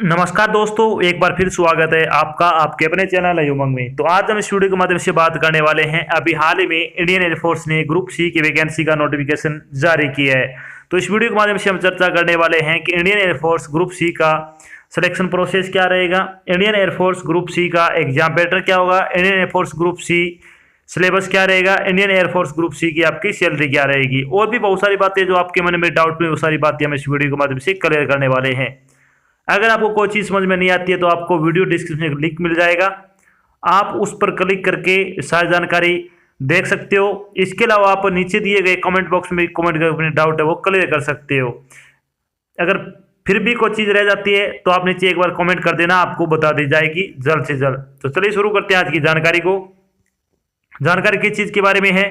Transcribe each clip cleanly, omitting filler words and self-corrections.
नमस्कार दोस्तों, एक बार फिर स्वागत है आपका आपके अपने चैनल है उमंग में। तो आज हम इस वीडियो के माध्यम से बात करने वाले हैं अभी हाल ही में इंडियन एयरफोर्स ने ग्रुप सी की वैकेंसी का नोटिफिकेशन जारी किया है। तो इस वीडियो के माध्यम से हम चर्चा करने वाले हैं कि इंडियन एयरफोर्स ग्रुप सी का सिलेक्शन प्रोसेस क्या रहेगा, इंडियन एयरफोर्स ग्रुप सी का एग्जाम पैटर्न क्या होगा, Indian air force group C syllabus क्या रहेगा, इंडियन एयरफोर्स ग्रुप सी की आपकी सैलरी क्या रहेगी, और भी बहुत सारी बातें जो आपके मन में डाउट में, वो सारी बातें हम इस वीडियो के माध्यम से क्लियर करने वाले हैं। अगर आपको कोई चीज़ समझ में नहीं आती है तो आपको वीडियो डिस्क्रिप्शन में लिंक मिल जाएगा, आप उस पर क्लिक करके सारी जानकारी देख सकते हो। इसके अलावा आप नीचे दिए गए कमेंट बॉक्स में कमेंट करके अपने डाउट है वो क्लियर कर सकते हो। अगर फिर भी कोई चीज़ रह जाती है तो आप नीचे एक बार कमेंट कर देना, आपको बता दी जाएगी जल्द से जल्द। तो चलिए शुरू करते हैं आज की जानकारी को। जानकारी किस चीज़ के बारे में है?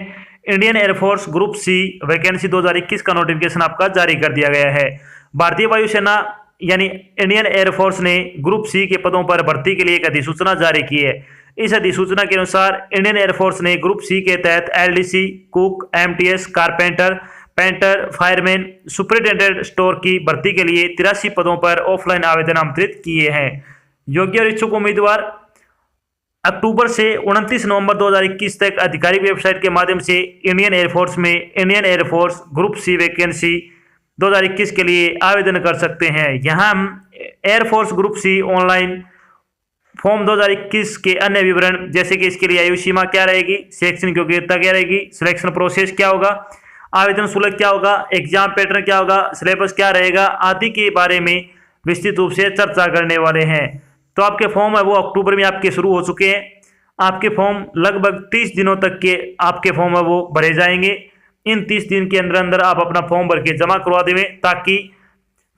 Indian air force group C vacancy 2021 का नोटिफिकेशन आपका जारी कर दिया गया है। भारतीय वायुसेना यानी इंडियन एयरफोर्स ने ग्रुप सी के पदों पर भर्ती के लिए एक अधिसूचना जारी की है। इस अधिसूचना के अनुसार इंडियन एयरफोर्स ने ग्रुप सी के तहत LDC, cook, MTS, carpenter, painter, fireman, superintendent store की भर्ती के लिए 83 पदों पर ऑफलाइन आवेदन आमंत्रित किए हैं। योग्य और इच्छुक उम्मीदवार अक्टूबर से 29 नवंबर 2021 तक आधिकारिक वेबसाइट के माध्यम से इंडियन एयरफोर्स में Indian air force group C vacancy 2021 के लिए आवेदन कर सकते हैं। यहाँ हम air force group C online form 2021 के अन्य विवरण, जैसे कि इसके लिए आयु सीमा क्या रहेगी, शैक्षणिक योग्यता क्या रहेगी, सिलेक्शन प्रोसेस क्या होगा, आवेदन शुल्क क्या होगा, एग्जाम पैटर्न क्या होगा, सिलेबस क्या रहेगा आदि के बारे में विस्तृत रूप से चर्चा करने वाले हैं। तो आपके फॉर्म है वो अक्टूबर में आपके शुरू हो चुके हैं। आपके फॉर्म लगभग 30 दिनों तक के आपके फॉर्म है वो भरे जाएंगे। इन 30 दिन के अंदर अंदर आप अपना फॉर्म भर के जमा करवा देंगे ताकि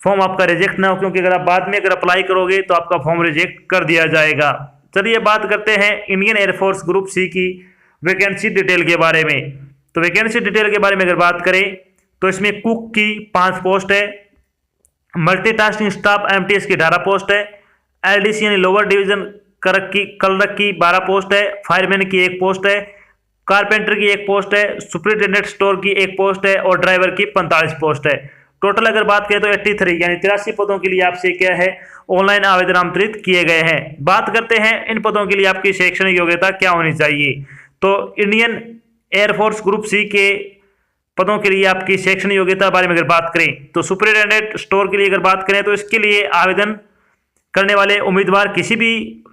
फॉर्म आपका रिजेक्ट ना हो, क्योंकि अगर आप बाद में अगर अप्लाई करोगे तो आपका फॉर्म रिजेक्ट कर दिया जाएगा। चलिए बात करते हैं इंडियन एयरफोर्स ग्रुप सी की वैकेंसी डिटेल के बारे में। तो वैकेंसी डिटेल के बारे में अगर बात करें तो इसमें कुक की 5 पोस्ट है, मल्टीटास्किंग स्टाफ एमटीएस की 18 पोस्ट है, एलडीसी यानी लोअर डिवीजन क्लर्क की 12 पोस्ट है, फायरमैन की 1 पोस्ट है, कारपेंटर की 1 पोस्ट है, सुपरिटेंडेंट स्टोर की 1 पोस्ट है और ड्राइवर की 45 पोस्ट है। टोटल अगर बात करें तो 83 यानी 83 पदों के लिए आपसे क्या है ऑनलाइन आवेदन आमंत्रित किए गए हैं। बात करते हैं इन पदों के लिए आपकी शैक्षणिक योग्यता क्या होनी चाहिए। तो इंडियन एयरफोर्स ग्रुप सी के पदों के लिए आपकी शैक्षणिक योग्यता बारे में अगर बात करें तो सुपरिटेंडेंट स्टोर के लिए अगर बात करें तो इसके लिए आवेदन करने वाले उम्मीदवार किसी भी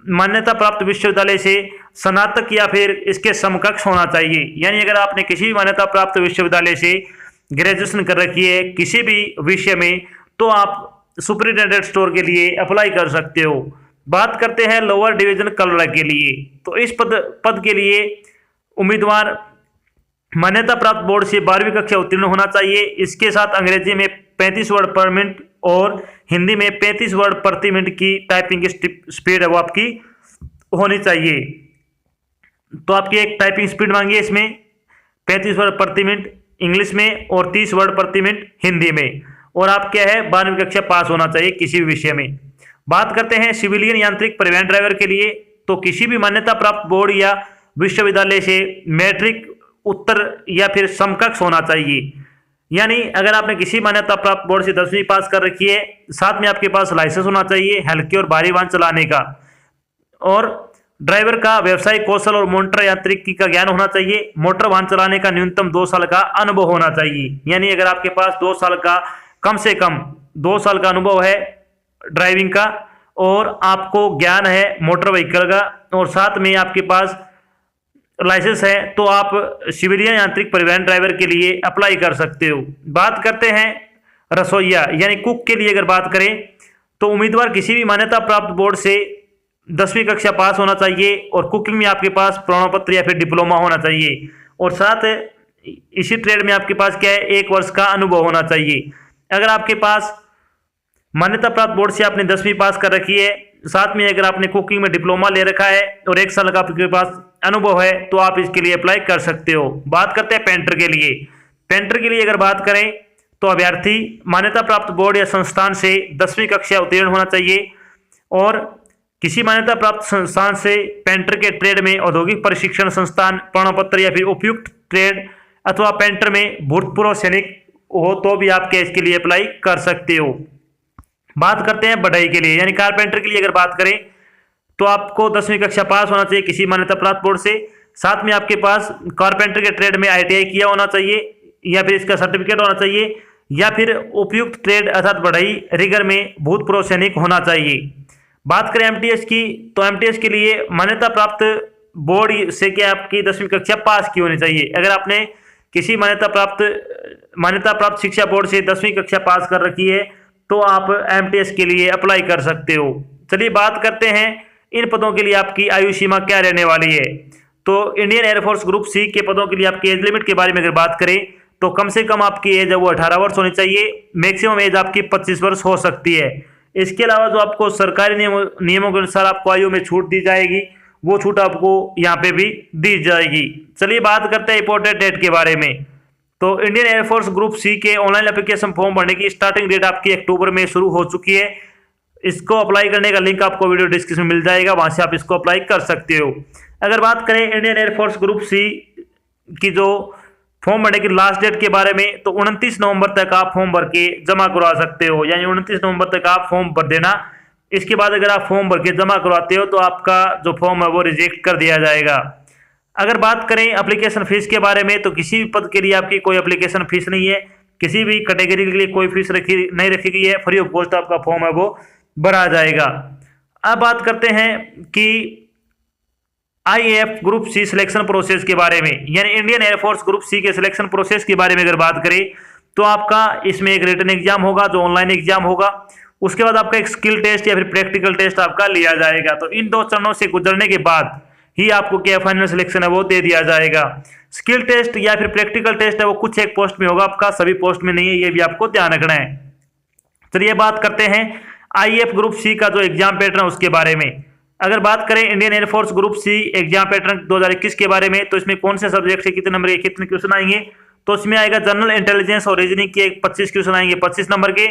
मान्यता प्राप्त विश्वविद्यालय से स्नातक या फिर इसके समकक्ष होना चाहिए। यानी अगर आपने किसी भी मान्यता प्राप्त विश्वविद्यालय से ग्रेजुएशन कर रखी है किसी भी विषय में तो आप सुपरिटेंडेंट स्टोर के लिए अप्लाई कर सकते हो। बात करते हैं लोअर डिवीजन क्लर्क के लिए। तो इस पद के लिए उम्मीदवार मान्यता प्राप्त बोर्ड से 12वीं कक्षा उत्तीर्ण होना चाहिए। इसके साथ अंग्रेजी में 35 वर्ड पर मिनट और हिंदी में 35 वर्ड प्रति मिनट की टाइपिंग की स्पीड है वो आपकी होनी चाहिए। तो आपकी एक टाइपिंग स्पीड मांगी है इसमें 35 वर्ड प्रति मिनट इंग्लिश में और 30 वर्ड प्रति मिनट हिंदी में, और आप क्या है 12वीं कक्षा पास होना चाहिए किसी भी विषय में। बात करते हैं सिविलियन यांत्रिक परिवहन ड्राइवर के लिए। तो किसी भी मान्यता प्राप्त बोर्ड या विश्वविद्यालय से मैट्रिक उत्तर या फिर समकक्ष होना चाहिए। यानी अगर आपने किसी मान्यता प्राप्त बोर्ड से 10वीं पास कर रखी है, साथ में आपके पास लाइसेंस होना चाहिए हल्के और भारी वाहन चलाने का, और ड्राइवर का व्यवसायिक कौशल और मोटर यांत्रिकी का ज्ञान होना चाहिए। मोटर वाहन चलाने का न्यूनतम 2 साल का अनुभव होना चाहिए। यानी अगर आपके पास 2 साल का कम से कम 2 साल का अनुभव है ड्राइविंग का और आपको ज्ञान है मोटर व्हीकल का और साथ में आपके पास लाइसेंस है तो आप सिविलियन यांत्रिक परिवहन ड्राइवर के लिए अप्लाई कर सकते हो। बात करते हैं रसोइया यानी कुक के लिए अगर बात करें तो उम्मीदवार किसी भी मान्यता प्राप्त बोर्ड से 10वीं कक्षा पास होना चाहिए और कुकिंग में आपके पास प्रमाण पत्र या फिर डिप्लोमा होना चाहिए, और साथ इसी ट्रेड में आपके पास क्या है 1 वर्ष का अनुभव होना चाहिए। अगर आपके पास मान्यता प्राप्त बोर्ड से आपने 10वीं पास कर रखी है, साथ में अगर आपने कुकिंग में डिप्लोमा ले रखा है और 1 साल का आपके पास अनुभव है तो आप इसके लिए अप्लाई कर सकते हो। बात करते हैं पेंटर के लिए। पेंटर के लिए अगर बात करें तो अभ्यर्थी मान्यता प्राप्त बोर्ड या संस्थान से 10वीं कक्षा उत्तीर्ण होना चाहिए और किसी मान्यता प्राप्त संस्थान से पेंटर के ट्रेड में औद्योगिक प्रशिक्षण संस्थान प्रमाण पत्र या फिर उपयुक्त ट्रेड अथवा पेंटर में भूतपूर्व सैनिक हो तो भी आप इसके लिए अप्लाई कर सकते हो। बात करते हैं बढ़ई के लिए, यानी कारपेंटर के लिए अगर बात करें तो आपको 10वीं कक्षा पास होना चाहिए किसी मान्यता प्राप्त बोर्ड से। साथ में आपके पास कारपेंटर के ट्रेड में ITI किया होना चाहिए या फिर इसका सर्टिफिकेट होना चाहिए, या फिर उपयुक्त ट्रेड अर्थात बढ़ई रिगर में भूतपूर्व सैनिक होना चाहिए। बात करें MTS की, तो MTS के लिए मान्यता प्राप्त बोर्ड से क्या आपकी 10वीं कक्षा पास की होनी चाहिए। अगर आपने किसी मान्यता प्राप्त शिक्षा बोर्ड से 10वीं कक्षा पास कर रखी है तो आप MTS के लिए अप्लाई कर सकते हो। चलिए बात करते हैं इन पदों के लिए आपकी आयु सीमा क्या रहने वाली है। तो इंडियन एयरफोर्स ग्रुप C के पदों के लिए आपकी एज लिमिट के बारे में अगर बात करें तो कम से कम आपकी एज है वो 18 वर्ष होनी चाहिए, मैक्सिमम एज आपकी 25 वर्ष हो सकती है। इसके अलावा जो आपको सरकारी नियमों के अनुसार आपको आयु में छूट दी जाएगी वो छूट आपको यहाँ पे भी दी जाएगी। चलिए बात करते हैं इंपॉर्टेंट डेट के बारे में। तो इंडियन एयरफोर्स ग्रुप C के ऑनलाइन एप्लीकेशन फॉर्म भरने की स्टार्टिंग डेट आपकी अक्टूबर में शुरू हो चुकी है। इसको अप्लाई करने का लिंक आपको वीडियो डिस्क्रिप्शन में मिल जाएगा, वहां से आप इसको अप्लाई कर सकते हो। अगर बात करें इंडियन एयरफोर्स ग्रुप C की जो फॉर्म भरने की लास्ट डेट के बारे में, तो 29 नवंबर तक आप फॉर्म भर के जमा करवा सकते हो, यानी 29 नवंबर तक आप फॉर्म भर देना। इसके बाद अगर आप फॉर्म भर के जमा करवाते हो तो आपका जो फॉर्म है वो रिजेक्ट कर दिया जाएगा। अगर बात करें एप्लीकेशन फीस के बारे में, तो किसी भी पद के लिए आपकी कोई एप्लीकेशन फीस नहीं है, किसी भी कैटेगरी के लिए कोई फीस नहीं रखी गई है, फ्री ऑफ कॉस्ट आपका फॉर्म है वो भरा जाएगा। अब बात करते हैं कि IAF group C selection process के बारे में, यानी इंडियन एयरफोर्स ग्रुप C के सिलेक्शन प्रोसेस के बारे में अगर बात करें तो आपका इसमें एक रिटन एग्जाम होगा जो ऑनलाइन एग्जाम होगा। उसके बाद आपका एक स्किल टेस्ट या फिर प्रैक्टिकल टेस्ट आपका लिया जाएगा। तो इन 2 चरणों से गुजरने के बाद ही आपको क्या फाइनल सिलेक्शन है वो दे दिया जाएगा। स्किल टेस्ट या फिर प्रैक्टिकल टेस्ट है वो कुछ एक पोस्ट में होगा, आपका सभी पोस्ट में नहीं है, ये भी आपको ध्यान रखना है। चलिए बात करते हैं IAF ग्रुप C का जो एग्जाम पैटर्न है उसके बारे में। अगर बात करें Indian air force group C exam pattern 2021 के बारे में, तो इसमें कौन से सब्जेक्ट से कितने नंबर के कितने क्वेश्चन आएंगे, तो इसमें आएगा जनरल इंटेलिजेंस और रीजनिंग के 25 क्वेश्चन आएंगे 25 नंबर के,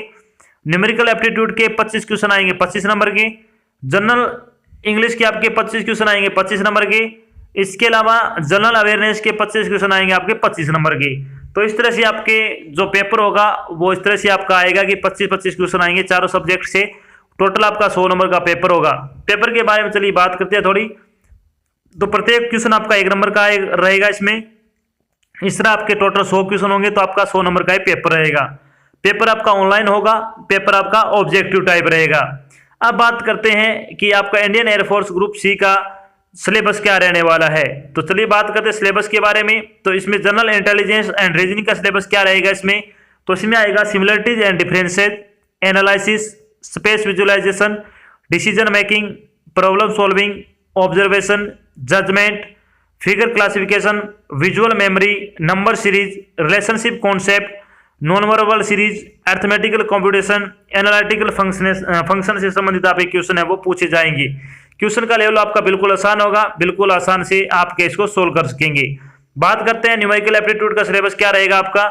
न्यूमेरिकल एप्टीट्यूड के 25 क्वेश्चन आएंगे 25 नंबर के, जनरल इंग्लिश के आपके 25 क्वेश्चन आएंगे 25 नंबर के, इसके अलावा जनरल अवेयरनेस के 25 क्वेश्चन आएंगे आपके 25 नंबर के। तो इस तरह से आपके जो पेपर होगा वो इस तरह से आपका आएगा कि 25-25 क्वेश्चन आएंगे चारों सब्जेक्ट से, टोटल आपका 100 नंबर का पेपर होगा। पेपर के बारे में चलिए बात करते हैं थोड़ी। तो प्रत्येक क्वेश्चन आपका 1 नंबर का रहेगा इसमें। इस तरह आपके टोटल 100 क्वेश्चन होंगे तो आपका 100 नंबर का ही पेपर रहेगा। पेपर आपका ऑनलाइन होगा, पेपर आपका ऑब्जेक्टिव टाइप रहेगा। अब बात करते हैं कि आपका इंडियन एयरफोर्स ग्रुप C का सिलेबस क्या रहने वाला है। तो चलिए बात करते हैं सिलेबस के बारे में। तो इसमें जनरल इंटेलिजेंस एंड रीजनिंग का सिलेबस क्या रहेगा इसमें, तो इसमें आएगा similarities and differences, analysis, space visualisation, decision making, problem solving, observation, judgement, figure classification, visual memory, number series, relationship concept, non verbal series, arithmetical computation, analytical function से संबंधित आप क्वेश्चन है वो पूछे जाएंगे। क्वेश्चन का लेवल आपका बिल्कुल आसान होगा, बिल्कुल आसान से आप केस को सोल्व कर सकेंगे। बात करते हैं न्यूमेरिकल एप्टीट्यूड का सिलेबस क्या रहेगा आपका,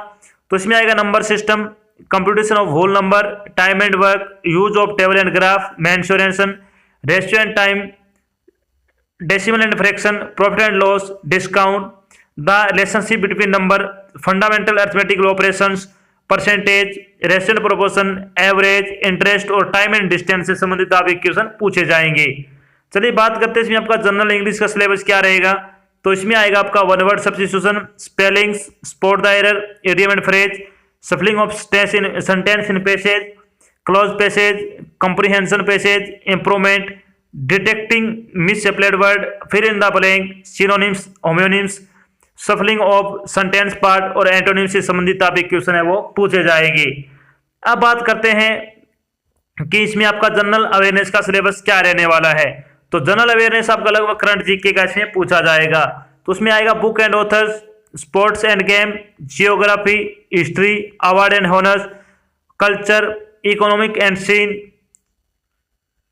तो इसमें आएगा number system, computation of whole number, time and work, use of table and graph, mensuration, ratio and time, decimal and fraction, profit and loss, discount, the relationship between number, fundamental arithmetical operations, percentage, rational proportion, average, interest और time and distance से संबंधित आप question पूछे जाएंगे। चलिए बात करते हैं इसमें आपका जनरल इंग्लिश का सिलेबस क्या रहेगा, तो इसमें आएगा आपका one word substitution, spellings, spot the error, idiom and phrase, shuffling of sentence in passage, cloze passage, comprehension passage, improvement, detecting misapplied word, fill in the blank, synonyms, homonyms, shuffling of sentence part और antonym से संबंधित आप question है वो पूछे जाएंगे। अब बात करते हैं कि इसमें आपका जनरल अवेयरनेस का सिलेबस क्या रहने वाला है। तो जनरल अवेयरनेस आपका लगभग करंट जीके का इसमें पूछा जाएगा। तो उसमें आएगा book and authors, sports and game, geography, history, award and honours, culture, economic and scene,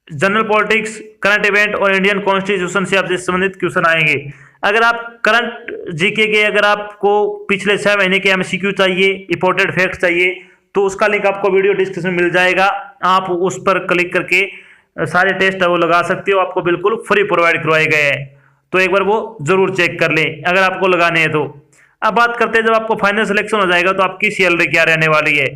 general politics, current event और इंडियन कॉन्स्टिट्यूशन से आपसे संबंधित क्वेश्चन आएंगे। अगर आप करंट जीके के अगर आपको पिछले 6 महीने के एमसीक्यू चाहिए, इंपॉर्टेंट फैक्ट्स चाहिए, तो उसका लिंक आपको वीडियो डिस्क्रिप्शन में मिल जाएगा। आप उस पर क्लिक करके सारे टेस्ट है वो लगा सकते हो, आपको बिल्कुल फ्री प्रोवाइड करवाए गए हैं। तो एक बार वो जरूर चेक कर लें अगर आपको लगाने हैं तो। अब बात करते हैं जब आपको फाइनल सिलेक्शन हो जाएगा तो आपकी सैलरी क्या रहने वाली है।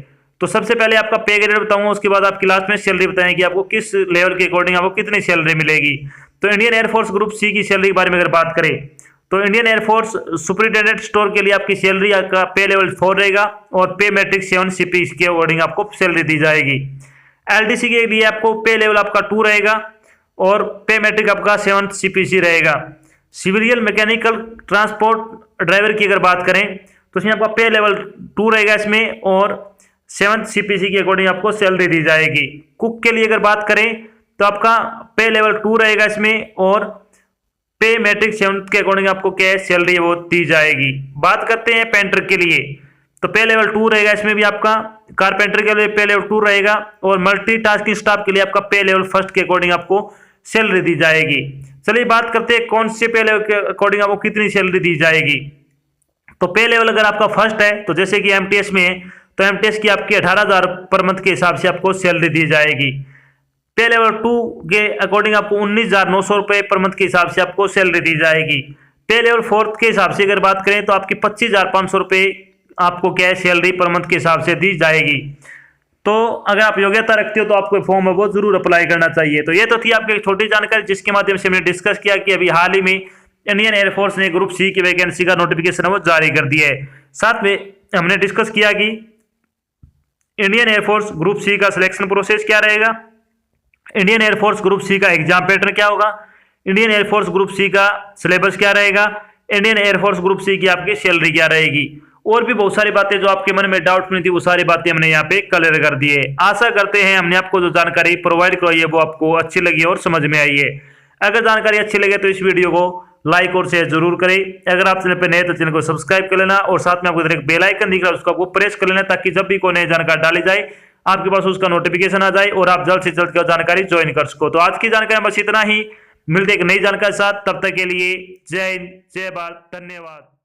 तो सबसे पहले आपका पे ग्रेड बताऊंगा, उसके बाद आपकी लास्ट में सैलरी बताएंगे कि आपको किस लेवल के अकॉर्डिंग आपको कितनी सैलरी मिलेगी। तो इंडियन एयरफोर्स ग्रुप सी की सैलरी के बारे में अगर बात करें तो इंडियन एयरफोर्स सुपरिटेंडेंट स्टोर के लिए आपकी सैलरी का पे लेवल 4 रहेगा और पे मैट्रिक 7 सीपी के अकॉर्डिंग आपको सैलरी दी जाएगी। एलडीसी के लिए आपको पे लेवल आपका 2 रहेगा और पे मैट्रिक आपका 7 सीपीसी रहेगा। सिविलियन मैकेनिकल ट्रांसपोर्ट ड्राइवर की अगर बात करें तो इसमें आपका पे लेवल 2 रहेगा इसमें और 7 सीपीसी के अकॉर्डिंग आपको सैलरी दी जाएगी। कुक के लिए अगर बात करें तो आपका पे लेवल 2 रहेगा इसमें और पे मैट्रिक 7 के अकॉर्डिंग आपको क्या है सैलरी वो दी जाएगी। बात करते हैं पेंटर के लिए तो पे लेवल 2 रहेगा इसमें भी आपका। कारपेंटर के लिए पे लेवल 2 रहेगा और मल्टीटास्किंग स्टाफ के लिए आपका पे लेवल 1 के अकॉर्डिंग आपको सैलरी दी जाएगी। चलिए बात करते हैं कौन से पे लेवल के अकॉर्डिंग आपको कितनी सैलरी दी जाएगी। तो पे लेवल अगर आपका फर्स्ट है तो जैसे कि एमटीएस में है तो एमटीएस की आपकी 18,000 पर मंथ के हिसाब से आपको सैलरी दी जाएगी। पे लेवल 2 के अकॉर्डिंग आपको 19,900 रुपये पर मंथ के हिसाब से आपको सैलरी दी जाएगी। पे लेवल 4 के हिसाब से अगर बात करें तो आपकी 25,500 रुपये आपको क्या है सैलरी पर मंथ के हिसाब से दी जाएगी। तो अगर आप योग्यता रखते हो तो आपको फॉर्म है वो जरूर अप्लाई करना चाहिए। तो ये तो थी आपकी एक छोटी जानकारी जिसके माध्यम से हमने डिस्कस किया कि अभी हाल ही में इंडियन एयरफोर्स ने ग्रुप सी की वैकेंसी का नोटिफिकेशन है वो जारी कर दिया है। साथ में हमने डिस्कस किया कि इंडियन एयरफोर्स ग्रुप सी का सिलेक्शन प्रोसेस क्या रहेगा, इंडियन एयरफोर्स ग्रुप सी का एग्जाम पैटर्न क्या होगा, इंडियन एयरफोर्स ग्रुप सी का सिलेबस क्या रहेगा, इंडियन एयरफोर्स ग्रुप सी की आपकी सैलरी क्या रहेगी और भी बहुत सारी बातें जो आपके मन में डाउट में थी वो सारी बातें हमने यहाँ पे क्लियर कर दी है। आशा करते हैं हमने आपको जो जानकारी प्रोवाइड करवाई है वो आपको अच्छी लगी और समझ में आई है। अगर जानकारी अच्छी लगे तो इस वीडियो को लाइक और शेयर जरूर करें। अगर आप चैनल पर नए तो चैनल को सब्सक्राइब कर लेना और साथ में आपको इधर एक बेल आइकन दिख रहा है उसको आपको प्रेस कर लेना ताकि जब भी कोई नई जानकारी डाली जाए आपके पास उसका नोटिफिकेशन आ जाए और आप जल्द से जल्द जानकारी ज्वाइन कर सको। तो आज की जानकारी बस इतना ही, मिलते एक नई जानकारी के साथ, तब तक के लिए जय हिंद, जय भारत, धन्यवाद।